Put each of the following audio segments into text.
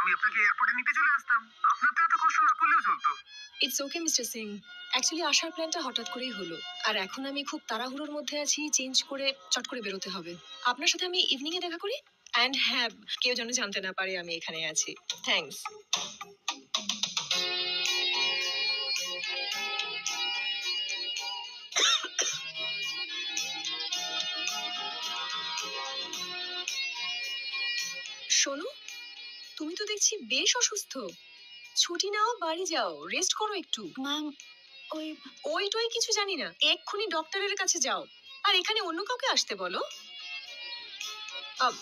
আমি আপনাকে এয়ারপোর্টে নিতে চলে আসতাম। আপনার তো এত কষ্ট না করলেও চলতো। It's okay mister Singh. Actually আসার প্ল্যানটা হঠাৎ করেই হলো, আর এখন আমি খুব তাড়াহুড়োর মধ্যে আছি, চেঞ্জ করে চট করে বেরোতে হবে। আপনার সাথে আমি ইভিনিং এ দেখা করি। অ্যান্ড হ্যাঁ, কেউ যেন জানতে না পারে আমি এখানে আছি। থ্যাঙ্কস। শোনো, তুমি তো দেখছি বেশ অসুস্থ। ছুটি নাও, বাড়ি যাও, রেস্ট করো একটু। ম্যাম, ওই টই কিছু জানি না, এক্ষুনি ডক্টরের কাছে যাও। আর এখানে অন্য কাউকে আসতে বলো। আব,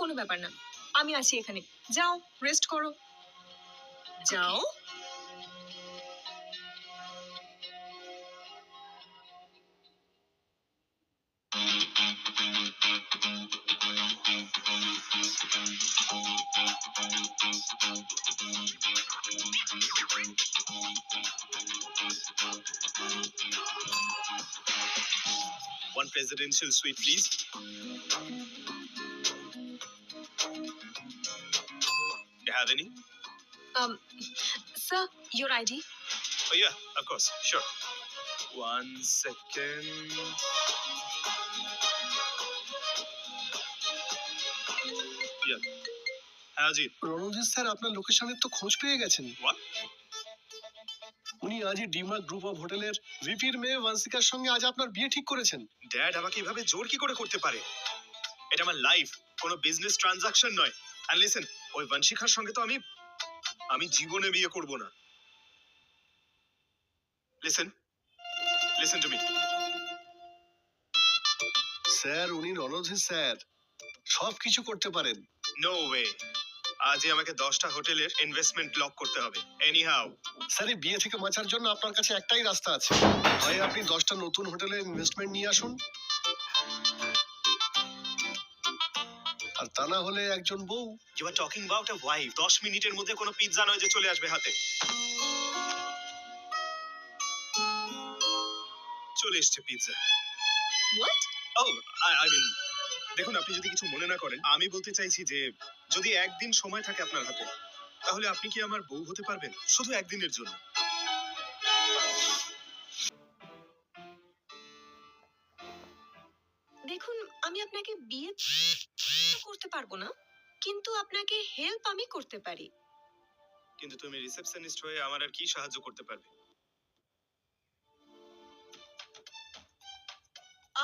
কোনো ব্যাপার না, আমি আছি এখানে। যাও, রেস্ট করো, যাও। One presidential suite, please. Do you have any? Sir, your ID? Oh, yeah, of course. Sure. One second. Yeah. হ্যাঁ জি। রণজিৎ স্যার আপনার লোকেশনের তো খোঁজ পেয়ে গেছেন। What? উনি আজই ডিমার্ক গ্রুপ অফ হোটেলের ভিপির মেয়ে ওয়ান্সিকার সঙ্গে আজ আপনার বিয়ে ঠিক করেছেন। ড্যাড আমাকে এভাবে জোর কি করে করতে পারে? এটা আমার লাইফ, কোনো বিজনেস ট্রানজাকশন নয়। আর লিসেন, ওই বংশিখার সঙ্গে তো আমি জীবনে বিয়ে করব না। Listen to me. স্যার উনি রণজিৎ স্যার, সব কিছু করতে পারেন। No way. আজই আমাকে 10টা হোটেলের ইনভেস্টমেন্ট লক করতে হবে। Any how. স্যার এই বিয়ে থেকে বাঁচার জন্য আপনার কাছে একটাই রাস্তা আছে, হয় আপনি 10টা নতুন হোটেলের ইনভেস্টমেন্ট নিয়ে আসুন, আর তা না হলে একজন বউ। You are talking about a wife. 10 মিনিটের মধ্যে কোনো পিৎজা নয় যে চলে আসবে হাতে। চলে এসছে pizza. What? Oh I mean, দেখুন আপনি যদি কিছু মনে না করেন, আমি বলতে চাইছি যে যদি একদিন সময় থাকে আপনার হাতে, তাহলে আপনি কি আমার বউ হতে পারবেন শুধু একদিনের জন্য? দেখুন, আমি আপনাকে বিয়ে করতে পারবো না, কিন্তু আপনাকে হেল্প আমি করতে পারি। কিন্তু তুমি রিসেপশনিস্ট হয়ে আমার আর কি সাহায্য করতে পারবে?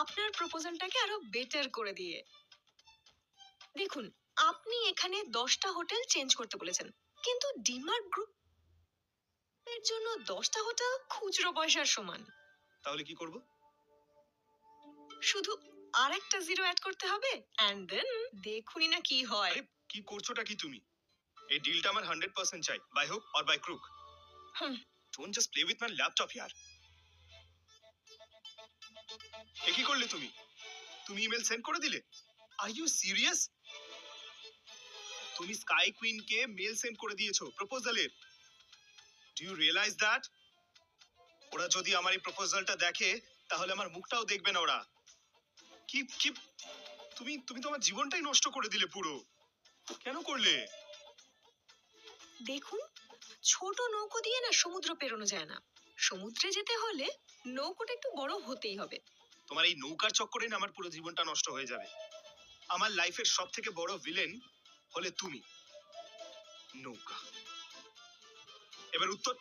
আপনার প্রপোজালটাকে আরো বেটার করে দিয়ে। দেখুন, আপনি এখানে 10টা হোটেল চেঞ্জ করতে বলেছেন, কিন্তু ডিমার্ক গ্রুপ এর জন্য 10টা হোটেল খুচরো পয়সার সমান। তাহলে কি করব? শুধু আরেকটা জিরো অ্যাড করতে হবে, এন্ড দেন দেখুনি না কি হয়। আরে কি করছোটা কি তুমি? এই ডিলটা আমার 100% চাই, by hook or by crook. Hmm. Don't just play with my laptop ইয়ার। এ কি করলে তুমি? তুমি ইমেল সেন্ড করে দিলে? Are you serious? তুমি স্কাই কুইন কে মেল সেন্ড করে দিয়েছো প্রপোজালের। Do you realise that? ওরা যদি আমার এই প্রপোজালটা দেখে, তাহলে আমার মুখটাও দেখবে না ওরা। কি কি তুমি তো আমার জীবনটাই নষ্ট করে দিলে পুরো। কেন করলে? দেখুন, ছোট নৌকো দিয়ে না সমুদ্র পেরোনো যায় না। সমুদ্রে যেতে হলে নৌকোটা একটু বড় হতেই হবে। তোমার এই নৌকার চক্করে না আমার পুরো জীবনটা নষ্ট হয়ে যাবে। আমার লাইফের সব থেকে বড় ভিলেন হলে তুমি। নৌকা। এবার উত্তর।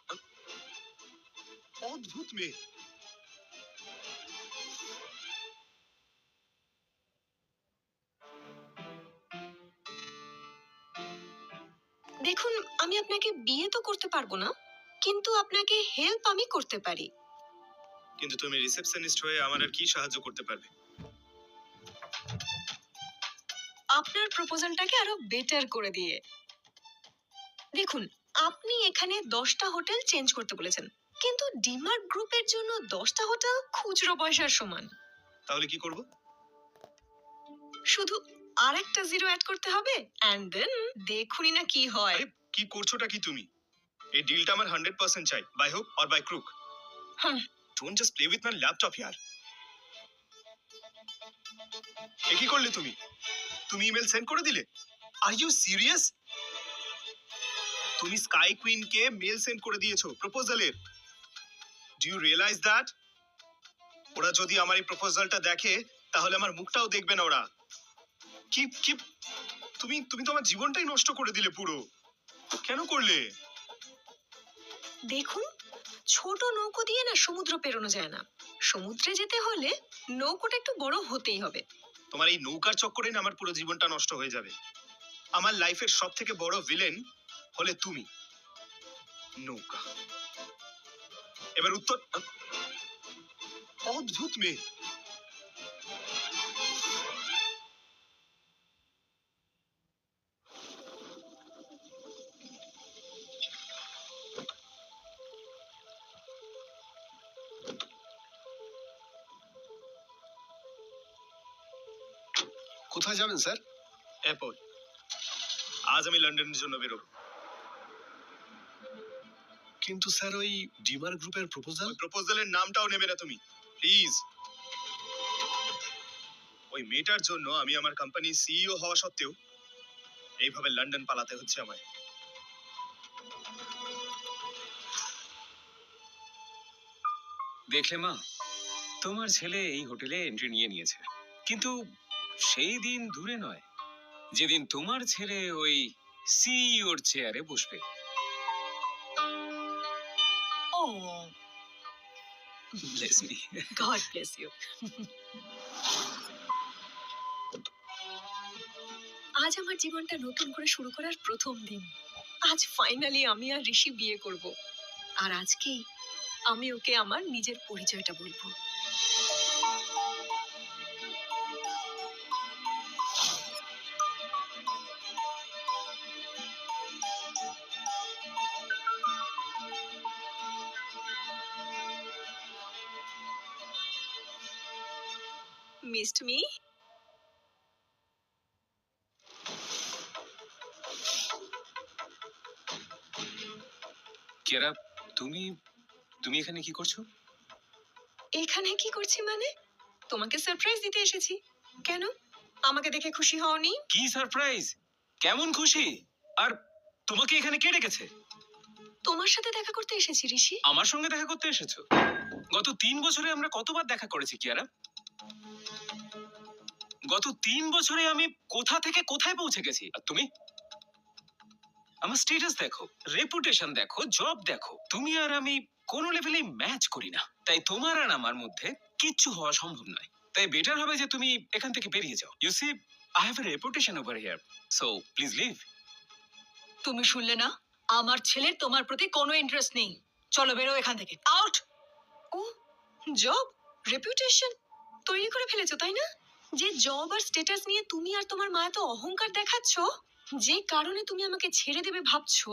অদ্ভুত মেয়ে। দেখুন, আমি আপনাকে বিয়ে তো করতে পারবো না, কিন্তু আপনাকে হেল্প আমি করতে পারি। কিন্তু তুমি রিসেপশনিস্ট হয়ে আমার আর কি সাহায্য করতে পারবে? আপনার প্রপোজালটাকে আরো বেটার করে দিয়ে। দেখুন, আপনি এখানে 10টা হোটেল চেঞ্জ করতে বলেছেন, কিন্তু ডিমার্ক গ্রুপের জন্য 10টা হোটেল খুচরো পয়সার সমান। তাহলে কি করব? শুধু আরেকটা জিরো অ্যাড করতে হবে, এন্ড দেন দেখুনি না কি হয়। আরে কি করছোটা কি তুমি? এই ডিলটা আমার 100% চাই, by hook or by crook. Hmm. Don't just play with my laptop ইয়ার। এ কি করলে তুমি? তুমি ইমেল সেন্ড করে দিলে? Are you serious? তুমি স্কাই কুইনকে মেল সেন্ড করে দিয়েছো প্রপোজালের। Do you realise that? ওরা যদি আমার এই প্রপোজালটা দেখে তাহলে আমার মুখটাও দেখবে না ওরা। কি কি তুমি তুমি তো আমার জীবনটাই নষ্ট করে দিলে পুরো। কেন করলে? দেখুন, ছোট নৌকো দিয়ে না সমুদ্র পেরোনো যায় না। সমুদ্রে যেতে হলে নৌকোটা একটু বড় হতেই হবে। তোমার এই নৌকার চক্করে না আমার পুরো জীবনটা নষ্ট হয়ে যাবে। আমার লাইফের সব থেকে বড় ভিলেন হলে তুমি। নৌকা। এবার উত্তর। অদ্ভুত মেয়ে। কোথায় যাবেন স্যার? এয়ারপোর্ট। আজ আমি লন্ডনের জন্য বেরোবো। কিন্তু স্যার ওই ডিমার গ্রুপের প্রপোজাল। ওই প্রপোজালের নামটাও নেবে না তুমি, প্লিজ। ওই মেয়েটার জন্য আমি আমার কোম্পানির সিইও হওয়া সত্ত্বেও এইভাবে লন্ডন পালাতে হচ্ছে আমায়। দেখলে মা, তোমার ছেলে এই হোটেলে এন্ট্রি নিয়ে নিয়েছে, কিন্তু সেই দিন দূরে নয় যেদিন তোমার ছেলে ওই সিইওর চেয়ারে বসবে। Oh, Bless me. God bless you. আজ আমার জীবনটা নতুন করে শুরু করার প্রথম দিন। আজ ফাইনালি আমি আর ঋষি বিয়ে করব। আর আজকেই আমি ওকে আমার নিজের পরিচয়টা বলবো। Missed me? কিয়ারা, তুমি তুমি এখানে কি করছো? এখানে কি করছি মানে? তোমাকে সারপ্রাইজ দিতে এসেছি। কেন, আমাকে দেখে খুশি হওনি? কি সারপ্রাইজ? কেমন খুশি? আর তোমাকে এখানে কে ডেকেছে? তোমার সাথে দেখা করতে এসেছি ঋষি। আমার সঙ্গে দেখা করতে এসেছো? গত 3 বছরে আমরা কতবার দেখা করেছি কিয়ারা? গত 3 বছরে আমি কোথা থেকে কোথায় পৌঁছে গেছি, আর তুমি? আমার স্ট্যাটাস দেখো, রেপুটেশন দেখো, জব দেখো। তুমি আর আমি কোনো লেভেলে ম্যাচ করি না, তাই তোমার আর আমার মধ্যে কিচ্ছু হওয়া সম্ভব নয়। তাই বেটার হবে যে তুমি এখান থেকে বেরিয়ে যাও। You see, I have a reputation over here, so please leave. তুমি শুনলে না? আমার ছেলের তোমার প্রতি কোনো ইন্টারেস্ট নেই। চলো বেরো এখান থেকে, আউট। ও, জব, রেপুটেশন তৈরি করে ফেলেছো তাই না? যে জব আর স্ট্যাটাস নিয়ে তুমি আর তোমার মা এত অহংকার দেখাচ্ছ, যে কারণে তুমি আমাকে ছেড়ে দেবে ভাবছো,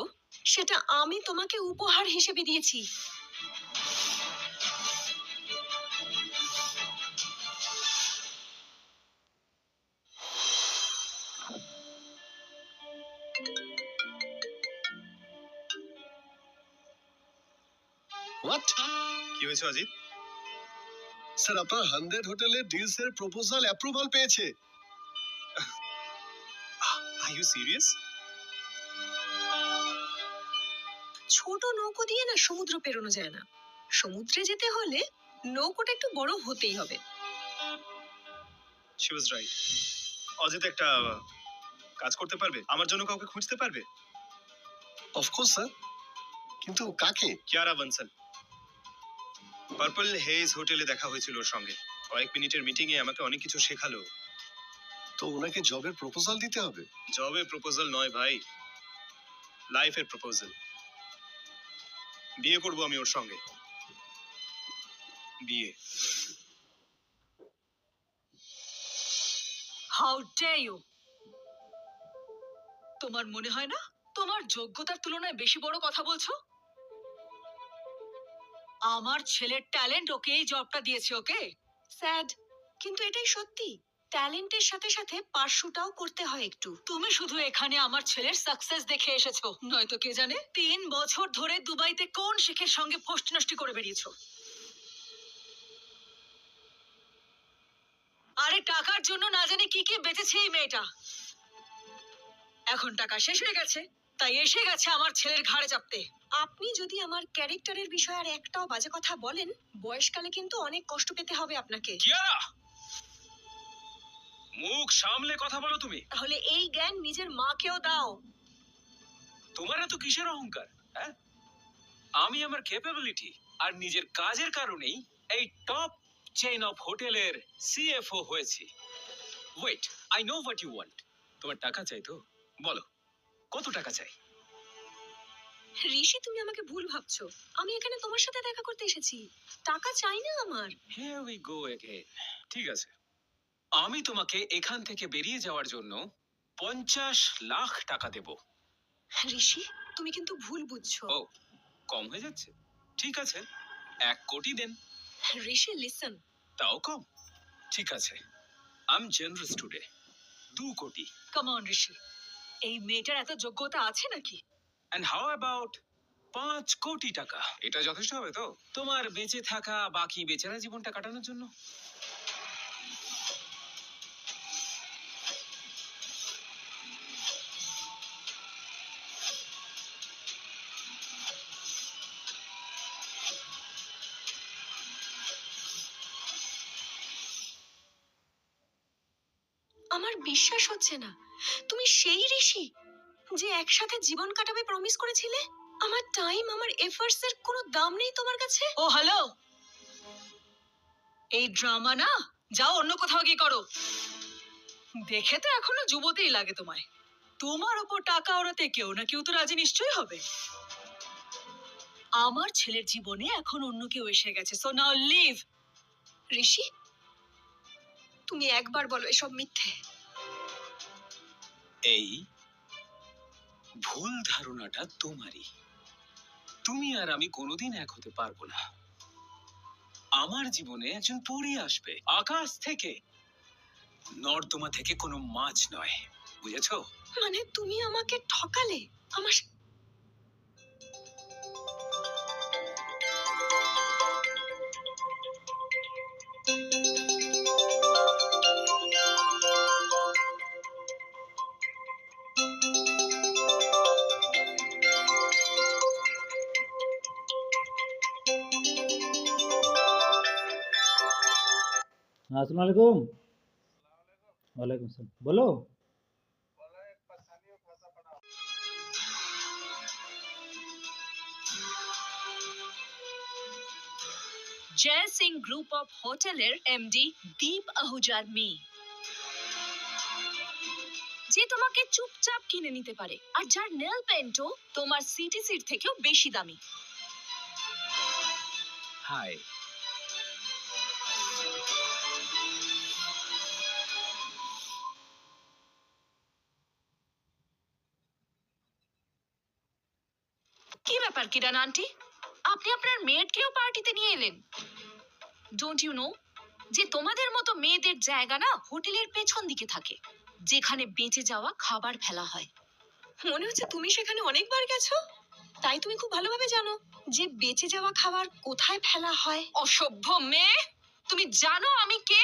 সেটা আমি তোমাকে উপহার হিসেবে দিয়েছি। হোয়াট? কি হয়েছে অজিত? স্যার আপনার 100 হোটেলের ডিলস এর প্রপোজাল অ্যাপ্রুভাল পেয়েছে। Are you serious? ছোট নৌকো দিয়ে না সমুদ্র পেরোনো যায় না। সমুদ্রে যেতে হলে নৌকোটা একটু বড় হতেই হবে। She was right. অজিত একটা কাজ করতে পারবে? আমার জন্য কাউকে খুঁজতে পারবে? অফকোর্স স্যার, কিন্তু কাকে? কিয়ারা বনসল। পার্পল হেজ হোটেলে দেখা হয়েছিল ওর সঙ্গে। কয়েক মিনিটের মিটিং এ আমাকে অনেক কিছু শেখালো। তো ওনাকে জবের প্রপোজাল দিতে হবে। জবের প্রপোজাল নয় ভাই, লাইফের প্রপোজাল। বিয়ে করব আমি ওর সঙ্গে। বিয়ে। How dare you! তোমার মনে হয় না তোমার যোগ্যতার তুলনায় বেশি বড় কথা বলছো? আমার ছেলের ট্যালেন্ট ওকে এই জবটা দিয়েছে। ওকে, স্যাড, কিন্তু এটাই সত্যি। ট্যালেন্টের সাথে সাথে পার্শ্বটাও করতে হয় একটু। তুমি শুধু এখানে আমার ছেলের সাকসেস দেখে এসেছো, নয়তো কে জানে 3 বছর ধরে দুবাইতে কোন শেখের সঙ্গে ফষ্টি নষ্টি করে বেরিয়েছো। আরে টাকার জন্য না জানি কি কি বেঁচেছে এই মেয়েটা। এখন টাকা শেষ হয়ে গেছে, তাই এসে গেছে আমার ছেলের ঘাড়ে চাপতে। আপনি যদি আমার ক্যারেক্টারের বিষয়ে আর একটাও বাজে কথা বলেন, বয়সকালে কিন্তু অনেক কষ্ট পেতে হবে আপনাকে। কিয়ারা, মুখ সামলে কথা বলো তুমি। তাহলে এই জ্ঞান নিজের মাকেও দাও। তোমার এত কিসের অহংকার? হ্যাঁ, আমি আমার ক্যাপাবিলিটি আর নিজের কাজের কারণেই এই টপ চেইন অফ হোটেলের সিএফও হয়েছি। Wait, I know what you want. তোমার টাকা চাই তো? বলো, কত টাকা চাই? ঋষি, তুমি আমাকে ভুল ভাবছো। আমি এখানে তোমার সাথে দেখা করতে এসেছি, টাকা চাই না আমার। Here we go again. ঠিক আছে, আমি তোমাকে এখান থেকে বেরিয়ে যাওয়ার জন্য 50 লাখ টাকা দেব। ঋষি, তুমি কিন্তু ভুল বুঝছো। ও, কম হয়ে যাচ্ছে? ঠিক আছে, 1 কোটি দেন। ঋষি, লিসন। তাও কম? ঠিক আছে, আই এম জেনারেস টুডে। 2 কোটি। কাম অন ঋষি, এই মেয়েটার এত যোগ্যতা আছে নাকি? And how about 5 কোটি টাকা? এটা যথেষ্ট হবে তো তোমার বেঁচে থাকা বাকি বেচারা জীবনটা কাটানোর জন্য? আমার বিশ্বাস হচ্ছে না, তুমি সেই ঋষি যে একসাথে জীবন কাটাবে প্রমিস করেছিলে। আমার টাইম, আমার এফর্টস এর কোনো দাম নেই তোমার কাছে। ও হ্যালো, এই ড্রামা না, যাও অন্য কোথাও গিয়ে করো। দেখে তো এখনো যুবতীই লাগে তোমায়। তোমার ওপর টাকা ওড়াতে কেউ না কেউ তো রাজি নিশ্চয়ই হবে। আমার ছেলের জীবনে এখন অন্য কেউ এসে গেছে, সো নাও লিভ। ঋষি, তুমি একবার বলো এসব মিথ্যে। এই ভুল ধারণাটা তোমারই। তুমি আর আমি কোনোদিন এক হতে পারবো না। আমার জীবনে একজন পরী আসবে আকাশ থেকে, নর্দমা থেকে কোনো মাছ নয়, বুঝেছো? মানে তুমি আমাকে ঠকালে। আমার हाँ अस्सलाम वालेकुम। वालेकुम सलाम। बोलो। জয় সিং গ্রুপ অফ হোটেলের এমডি দীপ আহুজার মেয়ে, যে তোমাকে চুপচাপ কিনে নিতে পারে আর যার নেল পেন্টও তোমার সিটিসির থেকেও বেশি দামি। হাই। কি ব্যাপার কিরণ আন্টি, আপনি আপনার মেয়েটকেও পার্টিতে নিয়ে এলেন? ডোন্ট ইউ নো যে তোমাদের মতো মেয়েদের জায়গা না হোটেলের পেছন দিকে থাকে, যেখানে বেঁচে যাওয়া খাবার ফেলা হয়। মনে হচ্ছে তুমি সেখানে অনেকবার গেছো, তাই তুমি খুব ভালোভাবে জানো যে বেঁচে যাওয়া খাবার কোথায় ফেলা হয়। অসভ্য মেয়ে, তুমি জানো আমি কে?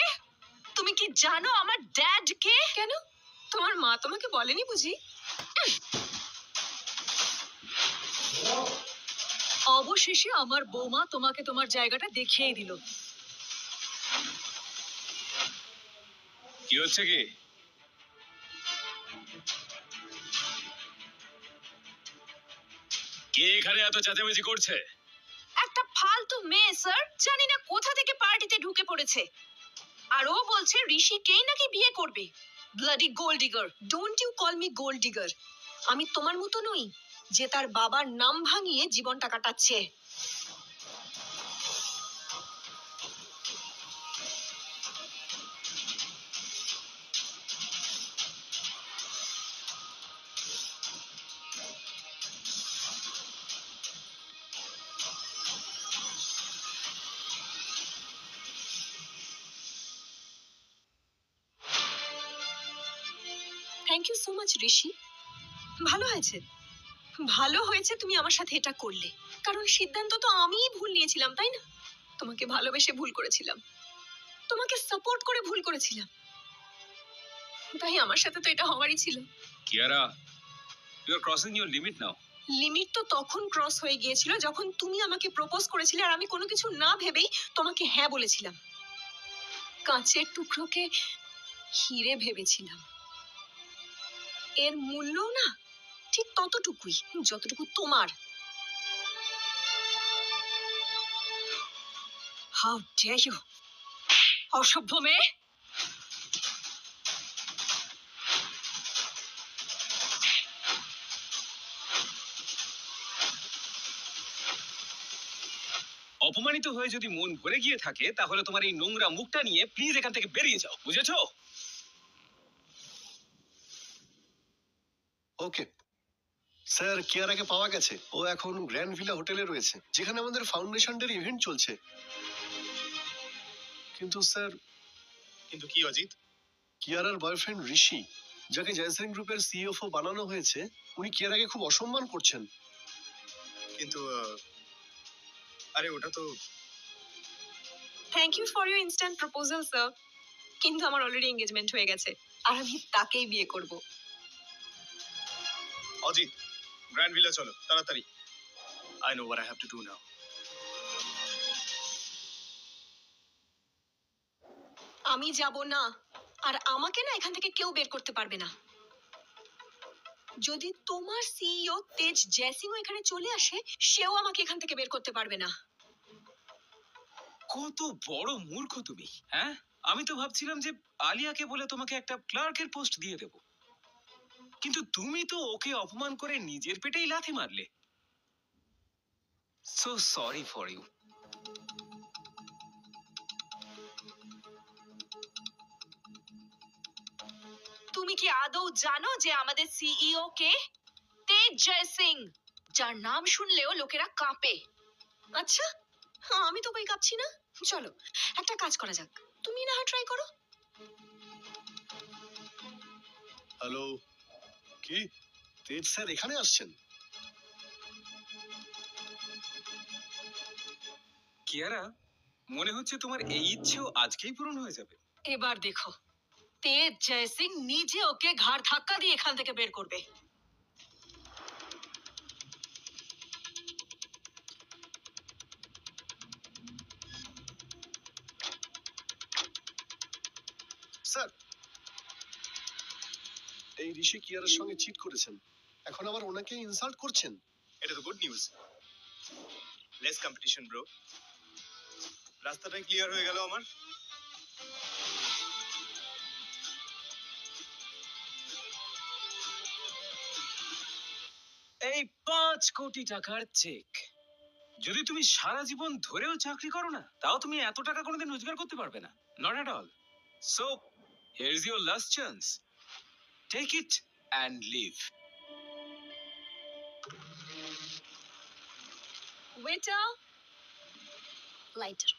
তুমি কি জানো আমার ড্যাড কে? কেন, তোমার মা তোমাকে বলেনি বুঝি? অবশেষে আমার বৌমা তোমাকে তোমার জায়গাটা দেখিয়ে দিল। কি হচ্ছে কি? কে এখানে এত চেঁচামেচি করছে? একটা ফালতু মেয়ে স্যার, জানি না কোথা থেকে পার্টিতে ঢুকে পড়েছে, আর ও বলছে ঋষিকেই নাকি বিয়ে করবে। Bloody gold digger. Don't you call me gold digger. আমি তোমার মতো নই যে তার বাবার নাম ভাঙিয়ে জীবনটা কাটাচ্ছে। থ্যাংক ইউ সো মাচ ঋষি। ভালো হয়েছে, ভালো হয়েছে তুমি আমার সাথে এটা করলে, কারণ সিদ্ধান্ত তো আমিই ভুল নিয়েছিলাম, তাই না? তোমাকে ভালোবেসে ভুল করেছিলাম, তোমাকে সাপোর্ট করে ভুল করেছিলাম, তাই আমার সাথে তো এটা হওয়ারই ছিল। Kiara, you are crossing your limit now. Limit তো তখন ক্রস হয়ে গিয়েছিল যখন তুমি আমাকে প্রপোজ করেছিলে আর আমি কোনো কিছু না ভেবেই তোমাকে হ্যাঁ বলেছিলাম। কাঁচের টুকরোকে হিরে ভেবেছিলাম। এর মূল্যও না ঠিক ততটুকুই যতটুকু তোমার। হাউ ডেয়ার ইউ, অসভ্য মেয়ে। অপমানিত হয়ে যদি মন ভরে গিয়ে থাকে তাহলে তোমার এই নোংরা মুখটা নিয়ে প্লিজ এখান থেকে বেরিয়ে যাও, বুঝেছো? ওকে স্যার, কিয়ারাকে পাওয়া গেছে। ও এখন গ্র্যান্ড ভিলা হোটেলে রয়েছে, যেখানে আমাদের ফাউন্ডেশন ডের ইভেন্ট চলছে। কিন্তু স্যার, কিন্তু কি অজিত? কিয়ারার বয়ফ্রেন্ড ঋষি, যাকে জয়সিং গ্রুপের সিইও বানানো হয়েছে, উনি কিয়ারাকে খুব অসম্মান করছেন। কিন্তু আরে ওটা তো thank you for your instant proposal sir, কিন্তু আমার অলরেডি এঙ্গেজমেন্ট হয়ে গেছে আর আমি তাকেই বিয়ে করব। অজিত, গ্র্যান্ড ভিলা চলো তাড়াতাড়ি। I know what I have to do now. আমি যাব না, আর আমাকে না এখান থেকে কেউ বের করতে পারবে না। যদি তোমার সিইও তেজ জয়সিংও এখানে চলে আসে, সেও আমাকে এখান থেকে বের করতে পারবে না। কত বড় মূর্খ তুমি, হ্যাঁ? আমি তো ভাবছিলাম যে আলিয়াকে বলে তোমাকে একটা ক্লার্কের পোস্ট দিয়ে দেব, কিন্তু তুমি তো ওকে অপমান করে নিজের পেটেই লাথি মারলে। So sorry for you. তুমি কি আদৌ জানো যে আমাদের সিইও কে? তেজ জয় সিং, যার নাম শুনলেও লোকেরা কাঁপে। আচ্ছা, হ্যাঁ, আমি তো বই কাঁপছি না। চলো একটা কাজ করা যাক, তুমি না ট্রাই করো। হ্যালো, কি তেজ স্যার এখানে আসছেন? কিয়ারা, মনে হচ্ছে তোমার এই ইচ্ছেও আজকেই পূরণ হয়ে যাবে। এবার দেখো, তেজ জয় সিং নিজে ওকে ঘাড় ধাক্কা দিয়ে এখান থেকে বের করবে। স্যার, এই ঋষি কিয়ারার সঙ্গে চিট করেছেন, এখন আবার ওনাকে ইনসাল্ট করছেন। এটা তো good news. Less competition bro. রাস্তাটাই ক্লিয়ার হয়ে গেল আমার। এই 5 কোটি টাকার চেক। যদি তুমি সারা জীবন ধরেও চাকরি করো না, তাও তুমি এত টাকা কোনোদিন রোজগার করতে পারবে না। Not at all. So here is your last chance, take it and leave. Waiter, lighter.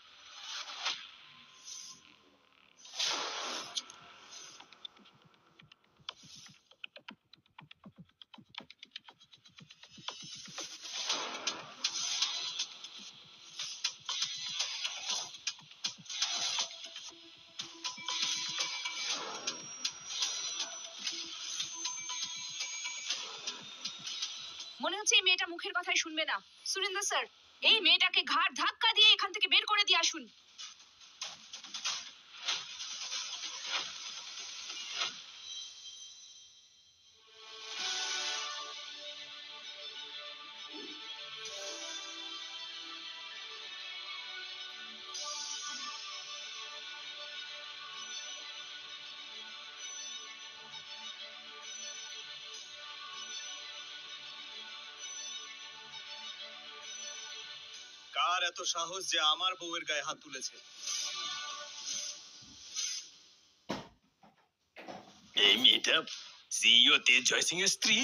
মনে হচ্ছে এই মেয়েটা মুখের কথাই শুনবে না। সুরেন্দ্র স্যার, এই মেয়েটাকে ঘাড় ধাক্কা দিয়ে এখান থেকে বের করে দিয়ে আসুন। কার এত সাহস যে আমার বউয়ের গায়ে হাত তুলেছে? এই মেয়েটা সিইও তেজ জয়সিং এর স্ত্রী।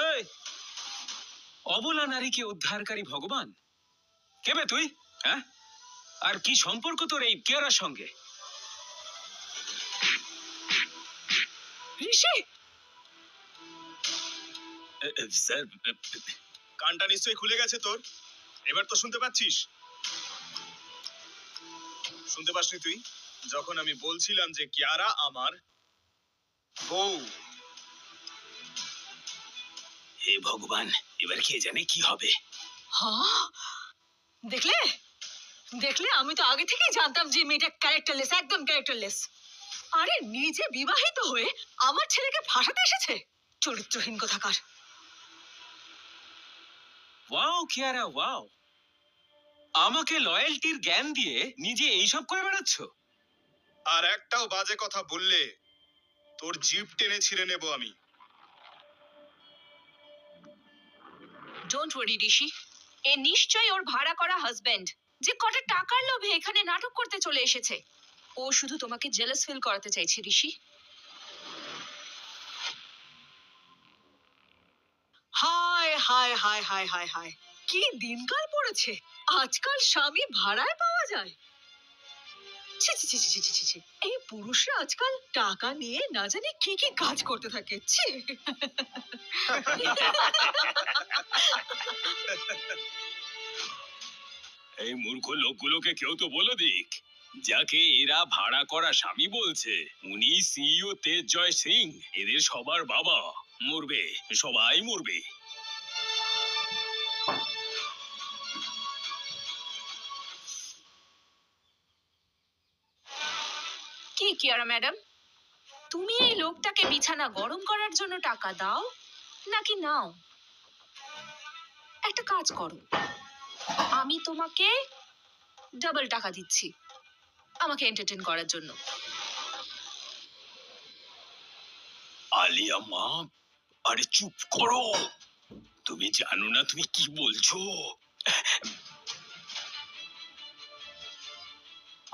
এই অবলা নারীকে উদ্ধারকারী ভগবান, কে বে তুই? হ্যাঁ, আর কি সম্পর্ক তোর এই কিয়ারার সঙ্গে? ঋষি, স্যার, কানটা নিশ্চয়ই খুলে গেছে তোর। এবার তো শুনতে পাচ্ছিস? শুনতে পাসনি তুই? যখন আমি বলছিলাম যে কিয়ারা আমার বউ, হে ভগবান, এবার কে জানে কি হবে। হ্যাঁ, দেখলে দেখলে আমি তো আগে থেকেই জানতাম যে মেয়েটা ক্যারেক্টারলেস, একদম ক্যারেক্টারলেস। আরে নিজে বিবাহিত হয়ে আমার ছেলেকে ফাঁসাতে এসেছে, চরিত্রহীন কোথাকার। Wow Kiara, wow. আমাকে লয়্যালটির জ্ঞান দিয়ে নিজে এইসব করে বেড়াচ্ছ। আর একটাও বাজে কথা বললে তোর জিভ টেনে ছিঁড়ে নেব আমি। ডোন্ট ওয়ারি ঋষি, এ নিশ্চয়ই ওর ভাড়া করা হাজবেন্ড, যে কটা টাকার লোভে এখানে নাটক করতে চলে এসেছে। ও শুধু তোমাকে জেলাস ফিল করাতে চাইছে ঋষি। হায় হায় হায় হায় হায় হায়, কি দিনকাল পড়েছে! আজকাল স্বামী ভাড়ায় পাওয়া যায়। ছি ছি ছি ছি ছি ছি ছি। এই পুরুষরা আজকাল টাকা নিয়ে না জানি কি কি কাজ করতে থাকে। ছি। এই মূর্খ লোকগুলোকে কেউ তো বলে দিক, যাকে এরা ভাড়া করা স্বামী বলছে উনি সিইও তেজজয় সিং, এদের সবার বাবা। মরবে, সবাই মরবে। কি কিয়ারা ম্যাডাম, তুমি এই লোকটাকে বিছানা গরম করার জন্য টাকা দাও নাকি নাও? একটা কাজ করো, আমি তোমাকে ডাবল টাকা দিচ্ছি আমাকে এন্টারটেইন করার জন্য। আলিয়া মা, আরে চুপ করো। তুমি জানো না তুমি কি বলছো।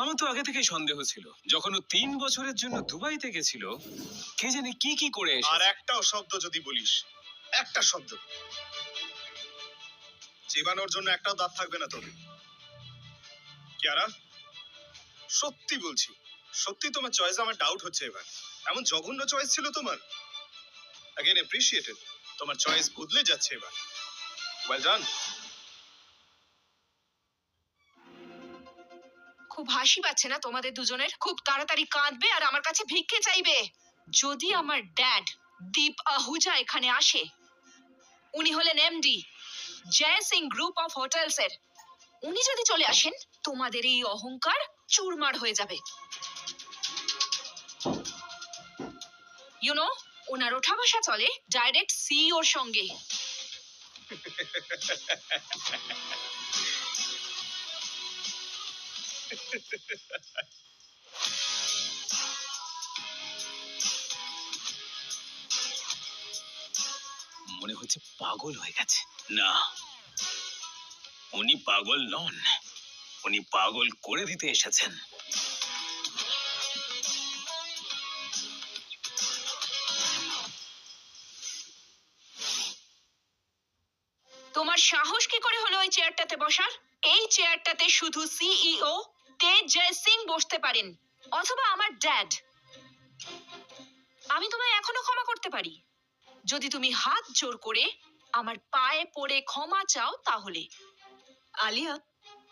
আমার তো আগে থেকেই সন্দেহ ছিল, যখন ও 3 বছরের জন্য দুবাইতে গেছিল, কে জানে কি কি করে আর এসেছে। একটাও শব্দ যদি বলিস, একটা শব্দ, চিবানোর জন্য একটাও দাঁত থাকবে না তোর। কিয়ারা, সত্যি বলছি, সত্যি তোমার চয়েস আমার ডাউট হচ্ছে এবার। এমন জঘন্য চয়েস ছিল তোমার। Again appreciated. তোমার চয়েস বদলে যাচ্ছে এবার। Well done. খুব হাসি পাচ্ছে না তোমাদের দুজনের? খুব তাড়াতাড়ি কাঁদবে আর আমার কাছে ভিক্ষে চাইবে। যদি আমার ড্যাড দীপ আহুজা এখানে আসে, উনি হলেন MD Jai Singh group of hotels এর, উনি যদি চলে আসেন তোমাদের এই অহংকার চুরমার হয়ে যাবে। ইউ নো, ওনার ওঠা বসা চলে ডাইরেক্ট সিইওর সঙ্গে। মনে হচ্ছে পাগল হয়ে গেছে। না, উনি পাগল নন, উনি পাগল করে দিতে এসেছেন। তোমার সাহস কি করে হলো ওই চেয়ারটাতে বসার? এই চেয়ারটাতে শুধু সিইও তেজ জয় সিং বসতে পারেন, অথবা আমার ড্যাড। আমি তোমায় এখনো ক্ষমা করতে পারি, যদি তুমি হাত জোর করে আমার পায়ে পড়ে ক্ষমা চাও তাহলে। আলিয়া,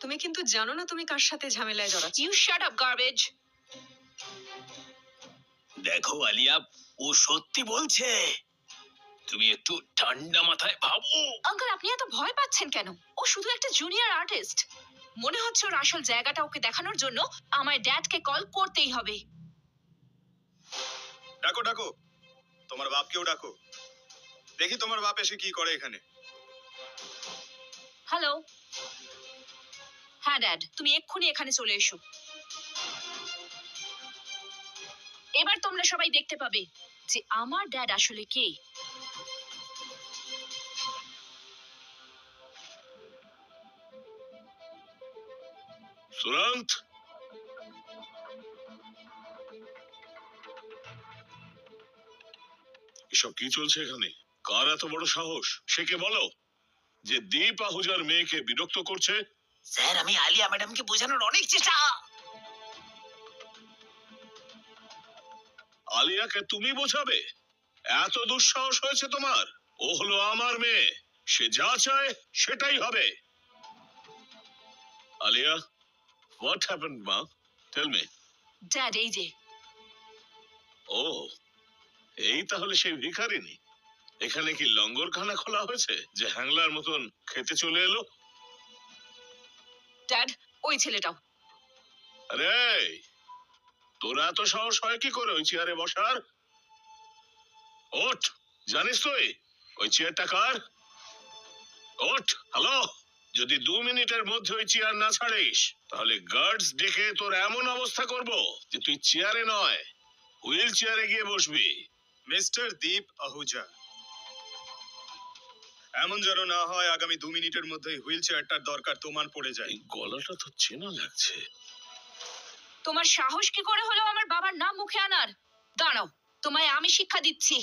তুমি কিন্তু জানো না তুমি কার সাথে ঝামেলায় জড়াচ্ছ। You shut up garbage. দেখো আলিয়া, ও সত্যি বলছে। তুমি একটু ঠান্ডা মাথায় ভাবো। আঙ্কেল, আপনি এত ভয় পাচ্ছেন কেন? ও শুধু একটা জুনিয়র আর্টিস্ট। মনে হচ্ছে ওর আসল জায়গাটা ওকে দেখানোর জন্য আমার ড্যাডকে কল করতেই হবে। ডাকো ডাকো, তোমার বাপকেও ডাকো, দেখি তোমার বাপ এসে কি করে এখানে। হ্যালো। হ্যাঁ ড্যাড, তুমি এক্ষুনি এখানে চলে এসো। এবার তোমরা সবাই দেখতে পাবে যে আমার ড্যাড আসলে কে। সুরন্ত, এসব কি চলছে এখানে? কার এত বড় সাহস? সে কে বলো, যে দীপ আহুজার মেয়েকে বিরক্ত করছে? স্যার, আমি আলিয়া ম্যাডামকে বোঝানোর অনেক চেষ্টা। আলিয়াকে তুমি বোঝাবে? এত দুঃসাহস হয়েছে তোমার? ও হলো আমার মেয়ে, সে যা চায় সেটাই হবে। আলিয়া, হোয়াট হ্যাপেন্ড মা? Tell me. ড্যাড, এই যে। ও, এই তাহলে সেই ভিখারিনী। এখানে কি লঙ্গরখানা খোলা হয়েছে যে হ্যাংলার মতন খেতে চলে এলো? ড্যাড, ওই ছেলেটাও। আরে তোরা এত সাহস হয় কি করে ওই চেয়ারে বসার? ওঠ, জানিস তুই ওই চেয়ারটা কার? ওঠ, হ্যালো। যদি 2 মিনিটের মধ্যে ওই চেয়ার না ছাড়িস তাহলে গার্ডস ডেকে তোর এমন অবস্থা করব যে তুই চেয়ারে নয় হুইল চেয়ারে গিয়ে বসবি। মিস্টার দীপ আহুজা, এমন যেন না হয় আগামী 2 মিনিটের মধ্যেই হুইল চেয়ারটার দরকার তোমার পড়ে যায়। এই গলাটা তো চেনা লাগছে। তোমার সাহস কি করে হলো আমার বাবার নাম মুখে আনার? দাঁড়াও, তোমায় আমি শিক্ষা দিচ্ছি।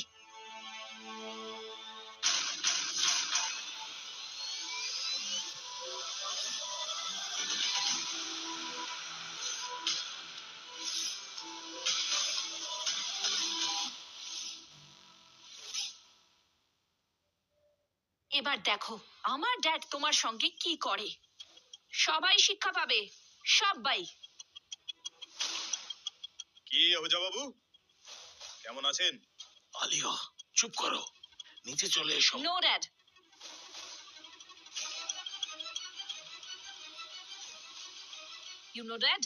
এবার দেখো আমার ড্যাড তোমার সঙ্গে কি করে। সবাই শিক্ষা পাবে, সবাই। কি আহুজা বাবু, কেমন আছেন? আলিয়া, চুপ করো, নিচে চলে এসো। No dad. You know dad,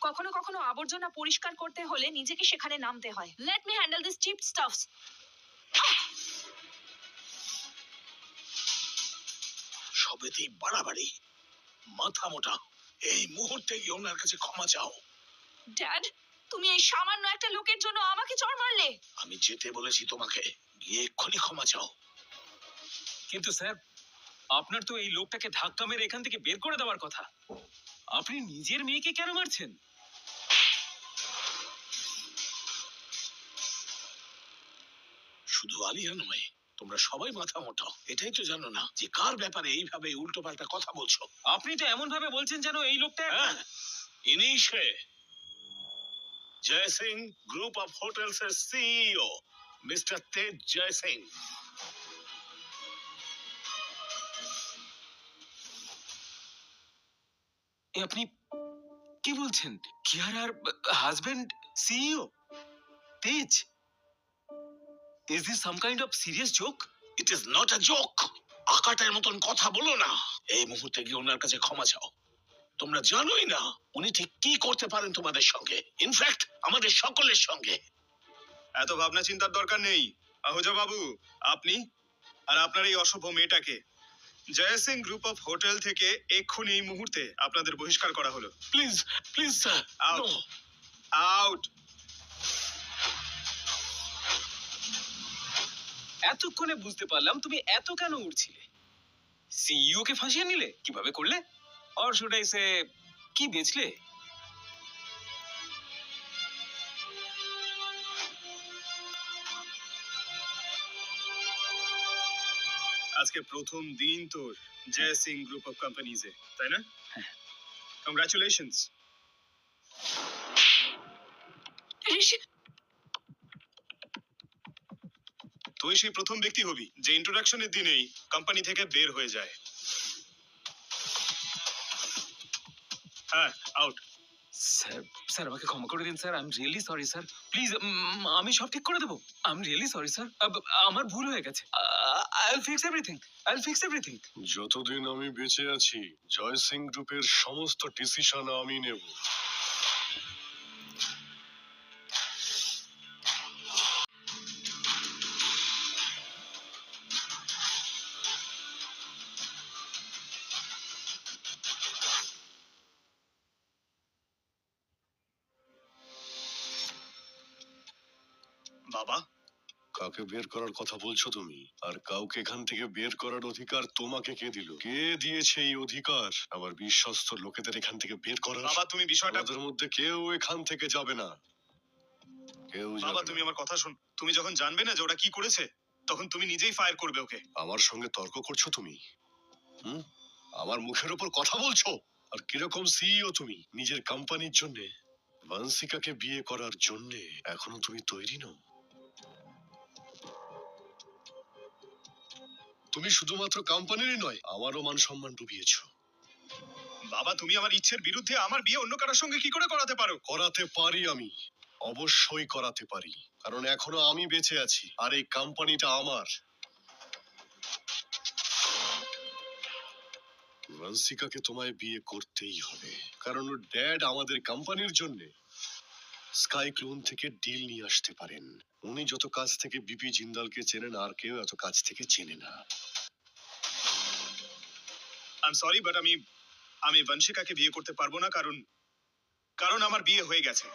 কখনো কখনো আবর্জনা পরিষ্কার করতে হলে নিজেকে সেখানে নামতে হয়। Let me handle this cheap stuffs. সবেতেই বাড়াবাড়ি, মাথা মোটা। এই মুহূর্তে গিয়ে ওনার কাছে ক্ষমা চাও। ড্যাড, তুমি এই সামান্য একটা লোকের জন্য আমাকে চড় মারলে। আমি যেতে বলেছি তোমাকে, গিয়ে এক্ষুনি ক্ষমা চাও। কিন্তু স্যার, আপনার তো এই লোকটাকে ধাক্কা মেরে এখান থেকে বের করে দেওয়ার কথা। আপনি নিজের মেয়েকে কেন মারছেন? শুধু আলিয়া নয়, তোমরা সবাই মাথা মোটা। এটাই তো জানো না যে কার ব্যাপারে এইভাবে উল্টো পাল্টা কথা বলছো। আপনি তো এমন ভাবে বলছেন যেন এই লোকটা হ্যাঁ, ইনি সে Jay Singh group of hotels এর সিইও মিস্টার তেজ জয় সিং। এ আপনি কি বলছেন? কিয়ারার husband CEO Tej? Is this some kind of serious joke? It is not a joke. আকাটের মতন কথা বলো না। এই মুহূর্তে গিয়ে ওনার কাছে ক্ষমা চাও। তোমরা জানোই না উনি ঠিক কি করতে পারেন তোমাদের সঙ্গে, ইনফ্যাক্ট আমাদের সকলের সঙ্গে। এত ভাবনা চিন্তার দরকার নেই আহুজা বাবু। আপনি আর আপনার এই অশুভ মেয়েটাকে জয় সিং গ্রুপ অফ হোটেল থেকে এক্ষুনি এই মুহূর্তে আপনাদের বহিষ্কার করা হলো। Please please sir, out, out. এতক্ষণে বুঝতে পারলাম তুমি এত কেন উড়ছিলে। সিইও কে ফাঁসিয়ে নিলে কিভাবে করলে? অর শুড আই সে, কি বেচলে? আজকে প্রথম দিন তোর জয় সিং গ্রুপ অফ কোম্পানিজে, তাই না? কংগ্রাচুলেশনস। তুই সেই প্রথম ব্যক্তি হবি যে ইন্ট্রোডাকশনের দিনেই কোম্পানি থেকে বের হয়ে যায়। হ্যাঁ, আউট। স্যার, স্যার আমাকে ক্ষমা করে দিন sir. I am really sorry sir. Please, আমি সব ঠিক করে দেবো। I am really sorry sir. আমার ভুল হয়ে গেছে। I will fix everything. I will fix everything. যতদিন আমি বেঁচে আছি জয় সিং গ্রুপের সমস্ত ডিসিশন আমি নেব। বাবা, কাকে বের করার কথা বলছো তুমি? আর কাউকে এখান থেকে বের করার অধিকার তোমাকে কে দিল? কে দিয়েছে এই অধিকার আমার বিশ্বস্ত লোকেদের এখান থেকে বের করার? বাবা তুমি বিষয়টা, আমাদের মধ্যে কেউ এখান থেকে যাবে না, কেউ বাবা যাবে তুমি না। আমার কথা শোন। তুমি যখন জানবে না যে ওরা কি করেছে তখন তুমি নিজেই ফায়ার করবে ওকে। আমার সঙ্গে তর্ক করছো তুমি? আমার মুখের উপর কথা বলছো? আর কিরকম সিইও তুমি? নিজের কোম্পানির জন্য বানসিকাকে বিয়ে করার জন্য এখনো তুমি তৈরি নও? তুমি শুধুমাত্র কোম্পানিরই নয় আমারও মান সম্মান ডুবিয়েছো। বাবা তুমি আমার ইচ্ছের বিরুদ্ধে আমার বিয়ে অন্য কারোর সঙ্গে কি করে করাতে পারো? করাতে পারি, আমি অবশ্যই করাতে পারি, কারণ এখনো আমি বেঁচে আছি আর এই কোম্পানিটা আমার। ভান্সিকাকে তোমায় বিয়ে করতেই হবে, কারণ ওর ড্যাড আমাদের কোম্পানির জন্য স্কাই ক্লোন থেকে ডিল নিয়ে আসতে পারেন। উনি যত কাছ থেকে বিপি জিন্দালকে চেনেন আর কেউ এত কাছ থেকে চেনে না। আই এম সরি বাট আমি বংশিকাকে বিয়ে করতে পারবো না, কারণ কারণ আমার বিয়ে হয়ে গেছে।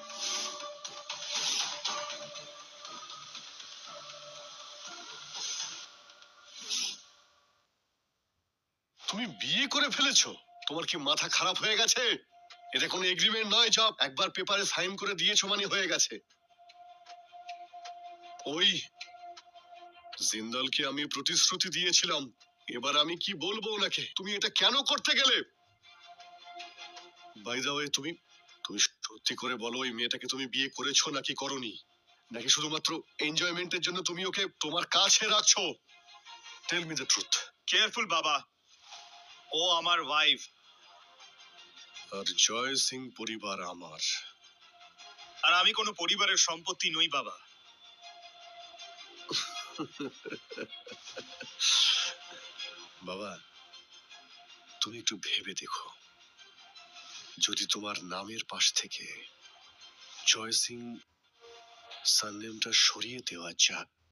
তুমি বিয়ে করে ফেলেছো? তোমার কি মাথা খারাপ হয়ে গেছে? এটা কোনো এগ্রিমেন্ট নয়, জব একবার পেপারে সাইন করে দিয়েছো মানে হয়ে গেছে। ওই জিন্দালকে আমি প্রতিশ্রুতি দিয়েছিলাম, এবার আমি কি বলবো ওনাকে? তুমি এটা কেন করতে গেলে? বাই দা ওয়ে, তুমি তুমি সত্যি করে বলো, ওই মেয়েটাকে তুমি বিয়ে করেছো নাকি করনি, নাকি শুধুমাত্র এনজয়মেন্টের জন্য তুমি ওকে তোমার কাছে রাখছো? Tell me the truth. Careful বাবা, ও আমার ওয়াইফ। আর জয় সিং পরিবার আমার। আর আমি কোনো পরিবারের সম্পত্তি নই বাবা। বাবা, তুমি একটু ভেবে দেখো, যদি তোমার নামের পাশ থেকে জয় সিং সারনেমটা সরিয়ে দেওয়া যাক,